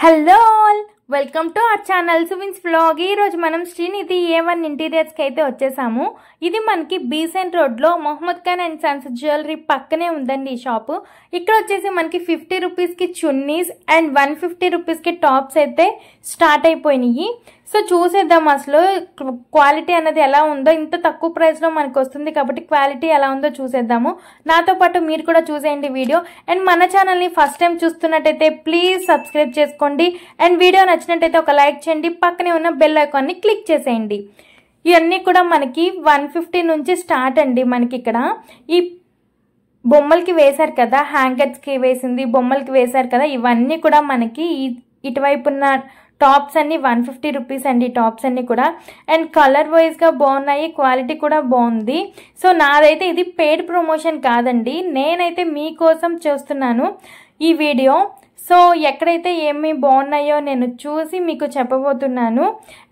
Hello all, welcome to our channel Suvin's vlog. ఈ రోజు మనం శ్రీనిధి A1 ఇంటీరియర్స్ కి అయితే వచ్చేసాము. ఇది మనకి బీసెంట్ రోడ్ లో Mohammed Khan and sons jewellery పక్కనే ఉందండి ఈ షాప్. ఇక్కడ వచ్చేసి మనకి 50 రూపీస్ కి చున్నీస్ అండ్ 150 రూపీస్ కి టాప్స్ అయితే స్టార్ట్ అయిపోయినాయి. సో చూసేద్దాం అసలు క్వాలిటీ అనేది ఎలా ఉందో. ఇంత తక్కువ ప్రైస్ లో మనకు వస్తుంది కాబట్టి క్వాలిటీ ఎలా ఉందో చూసేద్దాము. నాతో పాటు మీరు కూడా చూసేయండి వీడియో. అండ్ మన ఛానల్ ని ఫస్ట్ టైం చూస్తున్నట్టయితే ప్లీజ్ సబ్స్క్రైబ్ చేసుకోండి. అండ్ వీడియో నచ్చినట్టయితే ఒక లైక్ చేయండి, పక్కనే ఉన్న బెల్ ఐకాన్ ని క్లిక్ చేసేయండి. ఇవన్నీ కూడా మనకి 150 నుంచి స్టార్ట్ అండి. మనకి ఇక్కడ ఈ బొమ్మలకి వేశారు కదా, హ్యాంగర్స్ కి వేసింది, బొమ్మలకి వేశారు కదా, ఇవన్నీ కూడా మనకి ఇటువైపు ఉన్న టాప్స్ అన్ని 150 రూపీస్ అండి. టాప్స్ అన్ని కూడా అండ్ కలర్ వైజ్ గా బాగున్నాయి, క్వాలిటీ కూడా బాగుంది. సో నాదైతే ఇది పెయిడ్ ప్రమోషన్ కాదండి, నేనైతే మీకోసం చూస్తున్నాను ఈ వీడియో. సో ఎక్కడైతే ఏమి బాగున్నాయో నేను చూసి మీకు చెప్పబోతున్నాను.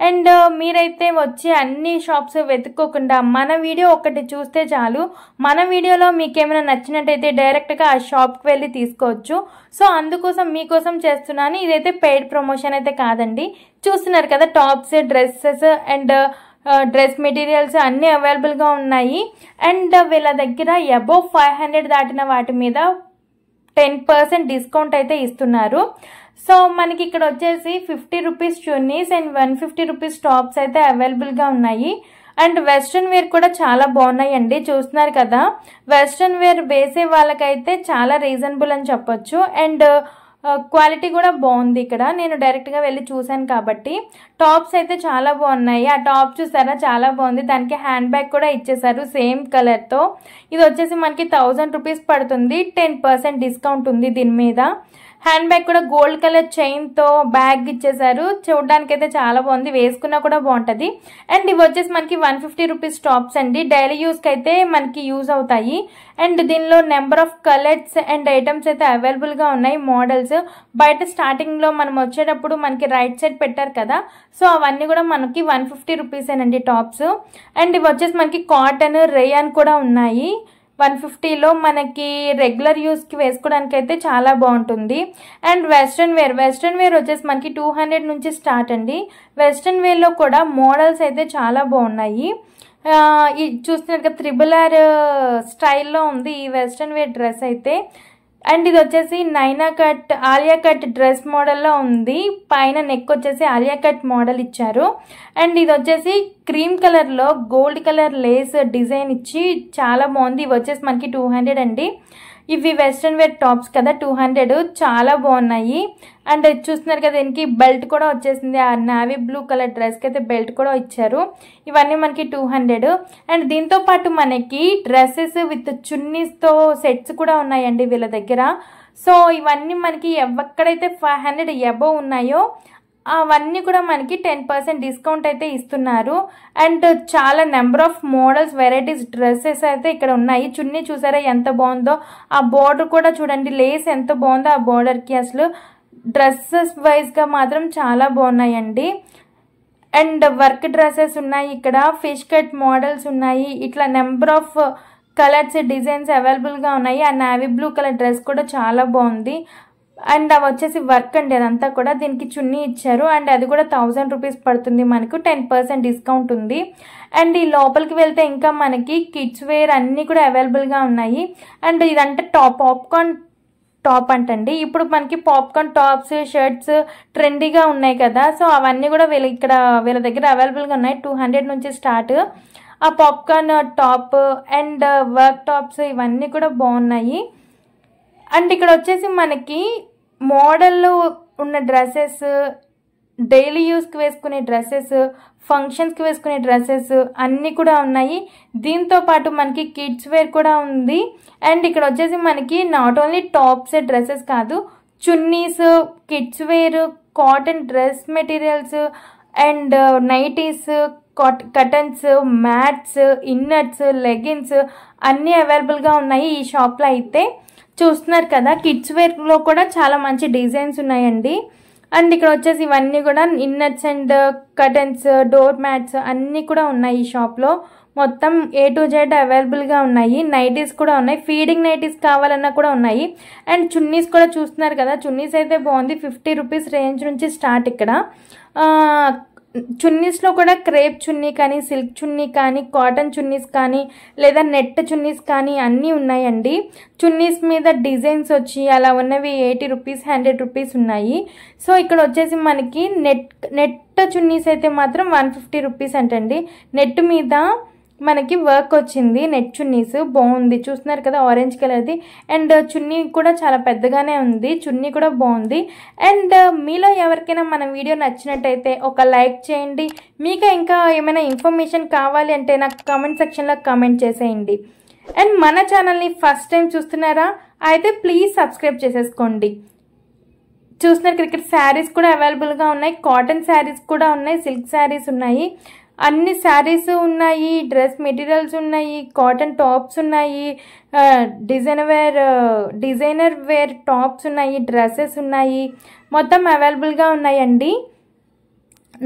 అండ్ మీరైతే వచ్చి అన్ని షాప్స్ వెతుక్కోకుండా మన వీడియో ఒకటి చూస్తే చాలు. మన వీడియోలో మీకు ఏమైనా నచ్చినట్టయితే డైరెక్ట్గా ఆ షాప్కి వెళ్ళి తీసుకోవచ్చు. సో అందుకోసం మీకోసం చేస్తున్నాను. ఇదైతే పెయిడ్ ప్రమోషన్ అయితే కాదండి. చూస్తున్నారు కదా, tops, dresses and dress materials అన్నీ అవైలబుల్గా ఉన్నాయి. అండ్ వీళ్ళ దగ్గర అబోవ్ 500 దాటిన వాటి మీద 10% డిస్కౌంట్ అయితే ఇస్తున్నారు. సో మనకి ఇక్కడ వచ్చేసి 50 rupees chunnis and 150 rupees tops అయితే అవైలబుల్గా ఉన్నాయి. అండ్ వెస్ట్రన్ వేర్ కూడా చాలా బాగున్నాయండి. చూస్తున్నారు కదా, వెస్ట్రన్ వేర్ వేసే వాళ్ళకైతే చాలా రీజనబుల్ అని చెప్పొచ్చు. అండ్ క్వాలిటీ కూడా బాగుంది. ఇక్కడ నేను డైరెక్ట్గా వెళ్ళి చూశాను కాబట్టి టాప్స్ అయితే చాలా బాగున్నాయి. ఆ టాప్ చూసారా, చాలా బాగుంది. దానికి హ్యాండ్ బ్యాగ్ కూడా ఇచ్చేసారు సేమ్ కలర్తో. ఇది వచ్చేసి మనకి 1000 రూపీస్ పడుతుంది. 10% డిస్కౌంట్ ఉంది దీని మీద. హ్యాండ్ బ్యాగ్ కూడా గోల్డ్ కలర్ చైన్తో బ్యాగ్ ఇచ్చేసారు. చూడడానికి అయితే చాలా బాగుంది, వేసుకున్నా కూడా బాగుంటుంది. అండ్ ఇవి వచ్చేసి మనకి 150 రూపీస్ టాప్స్ అండి. డైలీ యూస్కి అయితే మనకి యూజ్ అవుతాయి. అండ్ దీనిలో number of colours and items అయితే అవైలబుల్గా ఉన్నాయి. మోడల్స్ బయట స్టార్టింగ్లో మనం వచ్చేటప్పుడు మనకి రైట్ సైడ్ పెట్టారు కదా, సో అవన్నీ కూడా మనకి 150 రూపీసేనండి టాప్స్. అండ్ ఇవి వచ్చేసి మనకి కాటన్, రేయాన్ కూడా ఉన్నాయి. 150లో మనకి రెగ్యులర్ యూస్కి వేసుకోవడానికి అయితే చాలా బాగుంటుంది. అండ్ వెస్ట్రన్ వేర్ వచ్చేసి మనకి 200 నుంచి స్టార్ట్ అండి. వెస్ట్రన్ వేర్లో కూడా మోడల్స్ అయితే చాలా బాగున్నాయి. చూస్తున్నారు కదా, RRR స్టైల్లో ఉంది ఈ వెస్ట్రన్ వేర్ డ్రెస్ అయితే. అండ్ ఇది వచ్చేసి నైనా కట్, ఆలియా కట్ డ్రెస్ మోడల్లో ఉంది. పైన నెక్ వచ్చేసి ఆలియా కట్ మోడల్ ఇచ్చారు. అండ్ ఇది వచ్చేసి క్రీమ్ కలర్లో గోల్డ్ కలర్ లేస్ డిజైన్ ఇచ్చి చాలా బాగుంది. ఇవి వచ్చేసి మనకి 200 అండి. ఇవి వెస్ట్రన్ వేర్ టాప్స్ కదా, 200, చాలా బాగున్నాయి. అండ్ చూస్తున్నారు కదా, దీనికి బెల్ట్ కూడా వచ్చేసింది. ఆ నావీ బ్లూ కలర్ డ్రెస్కి అయితే బెల్ట్ కూడా ఇచ్చారు. ఇవన్నీ మనకి 200. అండ్ దీంతో పాటు మనకి డ్రెస్సెస్ విత్ చున్నీస్తో సెట్స్ కూడా ఉన్నాయండి వీళ్ళ దగ్గర. సో ఇవన్నీ మనకి ఎక్కడైతే 500 అబోవ్ ఉన్నాయో అవన్నీ కూడా మనకి 10% డిస్కౌంట్ అయితే ఇస్తున్నారు. అండ్ చాలా number of models, varieties dresses అయితే ఇక్కడ ఉన్నాయి. చున్నీ చూసారా ఎంత బాగుందో, ఆ బోర్డర్ కూడా చూడండి, లేస్ ఎంత బాగుందో ఆ బోర్డర్కి. అసలు డ్రెస్సెస్ వైజ్గా మాత్రం చాలా బాగున్నాయండి. అండ్ వర్క్ డ్రెస్సెస్ ఉన్నాయి, ఇక్కడ ఫిష్ కట్ మోడల్స్ ఉన్నాయి. ఇట్లా నెంబర్ ఆఫ్ కలర్స్, డిజైన్స్ అవైలబుల్గా ఉన్నాయి. ఆ నావీ బ్లూ కలర్ డ్రెస్ కూడా చాలా బాగుంది. అండ్ అవి వచ్చేసి వర్క్ అండి అదంతా కూడా. దీనికి చున్నీ ఇచ్చారు. అండ్ అది కూడా 1000 రూపీస్ పడుతుంది మనకు. 10% డిస్కౌంట్ ఉంది. అండ్ ఈ లోపలికి వెళ్తే ఇంకా మనకి కిడ్స్ వేర్ అన్నీ కూడా అవైలబుల్గా ఉన్నాయి. అండ్ ఇదంటే పాప్కార్న్ టాప్ అంటండి. ఇప్పుడు మనకి పాప్కార్న్ టాప్స్, షర్ట్స్ ట్రెండీగా ఉన్నాయి కదా, సో అవన్నీ కూడా వీళ్ళ దగ్గర అవైలబుల్గా ఉన్నాయి. 200 నుంచి స్టార్ట్ ఆ popcorn top and work tops ఇవన్నీ కూడా బాగున్నాయి. అండ్ ఇక్కడ వచ్చేసి మనకి మోడల్లో ఉన్న డ్రెస్సెస్, డైలీ యూస్కి వేసుకునే డ్రెస్సెస్, ఫంక్షన్స్కి వేసుకునే డ్రెస్సెస్ అన్నీ కూడా ఉన్నాయి. దీంతో పాటు మనకి కిడ్స్ వేర్ కూడా ఉంది. అండ్ ఇక్కడ వచ్చేసి మనకి నాట్ ఓన్లీ టాప్స్, డ్రెస్సెస్ కాదు, chunnis, kids wear, cotton dress materials and nighties, curtains, mats, inners, leggings అన్నీ అవైలబుల్గా ఉన్నాయి ఈ షాప్లో అయితే. చూస్తున్నారు కదా, కిడ్స్ వేర్లో కూడా చాలా మంచి డిజైన్స్ ఉన్నాయండి. అండ్ ఇక్కడ వచ్చేసి ఇవన్నీ కూడా inners and curtains, door mats అన్నీ కూడా ఉన్నాయి ఈ షాప్లో. మొత్తం A to Z అవైలబుల్గా ఉన్నాయి. నైటీస్ కూడా ఉన్నాయి, ఫీడింగ్ నైటీస్ కావాలన్నా కూడా ఉన్నాయి. అండ్ చున్నీస్ కూడా చూస్తున్నారు కదా, చున్నీస్ అయితే బాగుంది. 50 రూపీస్ రేంజ్ నుంచి స్టార్ట్ ఇక్కడ. చున్నీస్లో కూడా క్రేప్ చున్నీ కానీ, సిల్క్ చున్నీ కానీ, కాటన్ చున్నీస్ కానీ, లేదా నెట్ చున్నీస్ కానీ అన్నీ ఉన్నాయండి. చున్నీస్ మీద డిజైన్స్ వచ్చి అలా ఉన్నవి 80 రూపీస్, 100 రూపీస్ ఉన్నాయి. సో ఇక్కడ వచ్చేసి మనకి నెట్ చున్నీస్ అయితే మాత్రం 150 రూపీస్ అంటండి. నెట్ మీద మనకి వర్క్ వచ్చింది, నెట్ చున్నీస్ బాగుంది. చూస్తున్నారు కదా, ఆరెంజ్ కలర్ది. అండ్ చున్నీ కూడా చాలా పెద్దగానే ఉంది, చున్నీ కూడా బాగుంది. అండ్ మీలో ఎవరికైనా మన వీడియో నచ్చినట్టయితే ఒక లైక్ చేయండి. మీకు ఇంకా ఏమైనా ఇన్ఫర్మేషన్ కావాలి అంటే నాకు కామెంట్ సెక్షన్లో కామెంట్ చేసేయండి. అండ్ మన ఛానల్ని ఫస్ట్ టైం చూస్తున్నారా అయితే ప్లీజ్ సబ్స్క్రైబ్ చేసేసుకోండి. చూస్తున్నారు ఇక్కడ శారీస్ కూడా అవైలబుల్గా ఉన్నాయి, కాటన్ శారీస్ కూడా ఉన్నాయి, సిల్క్ శారీస్ ఉన్నాయి, అన్ని శారీస్ ఉన్నాయి, డ్రెస్ మెటీరియల్స్ ఉన్నాయి, కాటన్ టాప్స్ ఉన్నాయి, డిజైనర్ వేర్ టాప్స్ ఉన్నాయి, డ్రెస్సెస్ ఉన్నాయి, మొత్తం అవైలబుల్గా ఉన్నాయండి.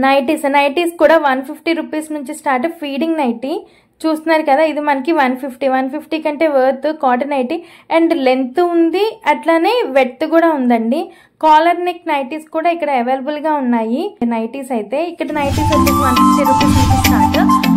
నైటీస్ కూడా 150 రూపీస్ నుంచి స్టార్ట్. ఫీడింగ్ నైటీ చూస్తున్నారు కదా, ఇది మనకి 150 కంటే worth cotton nightie. And length ఉంది, అట్లానే వెత్ కూడా ఉందండి. కాలర్ నెక్ నైటీస్ కూడా ఇక్కడ అవైలబుల్గా ఉన్నాయి. నైటీస్ అయితే ఇక్కడ నైటీస్ వచ్చేసి 150 రూపీస్ నుంచి స్టార్ట్.